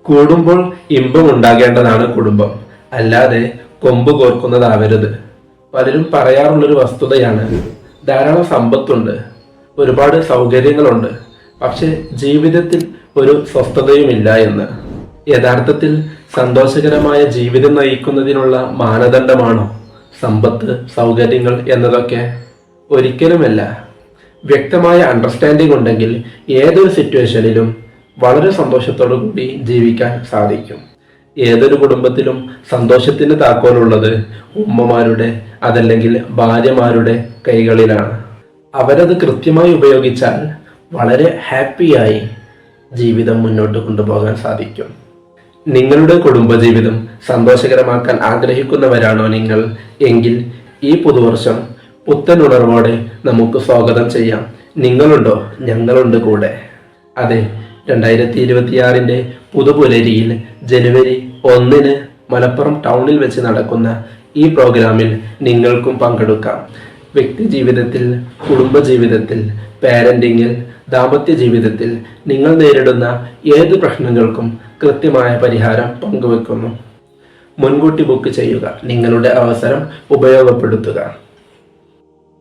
കൂടുമ്പോൾ ഇമ്പം ഉണ്ടാകേണ്ടതാണ് കുടുംബം, അല്ലാതെ കൊമ്പ് കോർക്കുന്നതാവരുത്. പലരും പറയാറുള്ളൊരു വസ്തുതയാണ്, ധാരാളം സമ്പത്തുണ്ട്, ഒരുപാട് സൗകര്യങ്ങളുണ്ട്, പക്ഷെ ജീവിതത്തിൽ ഒരു സ്വസ്ഥതയുമില്ല എന്ന്. യഥാർത്ഥത്തിൽ സന്തോഷകരമായ ജീവിതം നയിക്കുന്നതിനുള്ള മാനദണ്ഡമാണോ സമ്പത്ത്, സൗകര്യങ്ങൾ എന്നതൊക്കെ? ഒരിക്കലുമല്ല. വ്യക്തമായ അണ്ടർസ്റ്റാൻഡിംഗ് ഉണ്ടെങ്കിൽ ഏതൊരു സിറ്റുവേഷനിലും വളരെ സന്തോഷത്തോടു കൂടി ജീവിക്കാൻ സാധിക്കും. ഏതൊരു കുടുംബത്തിലും സന്തോഷത്തിന് താക്കോലുള്ളത് ഉമ്മമാരുടെ അതല്ലെങ്കിൽ ഭാര്യമാരുടെ കൈകളിലാണ്. അവരത് കൃത്യമായി ഉപയോഗിച്ചാൽ വളരെ ഹാപ്പിയായി ജീവിതം മുന്നോട്ട് കൊണ്ടുപോകാൻ സാധിക്കും. നിങ്ങളുടെ കുടുംബജീവിതം സന്തോഷകരമാക്കാൻ ആഗ്രഹിക്കുന്നവരാണോ നിങ്ങൾ എങ്കിൽ ഈ പുതുവർഷം പുത്തൻ ഉണർവോടെ നമുക്ക് സ്വാഗതം ചെയ്യാം. നിങ്ങളുണ്ടോ? ഞങ്ങളുണ്ട് കൂടെ. അതെ, 2026 പുതുപുലരിയിൽ ജനുവരി 1 മലപ്പുറം ടൗണിൽ വെച്ച് നടക്കുന്ന ഈ പ്രോഗ്രാമിൽ നിങ്ങൾക്കും പങ്കെടുക്കാം. വ്യക്തി ജീവിതത്തിൽ, കുടുംബജീവിതത്തിൽ, പാരന്റിങ്ങിൽ, ദാമ്പത്യ ജീവിതത്തിൽ നിങ്ങൾ നേരിടുന്ന ഏത് പ്രശ്നങ്ങൾക്കും കൃത്യമായ പരിഹാരം പങ്കുവെക്കുന്നു. മുൻകൂട്ടി ബുക്ക് ചെയ്യുക, നിങ്ങളുടെ അവസരം ഉപയോഗപ്പെടുത്തുക.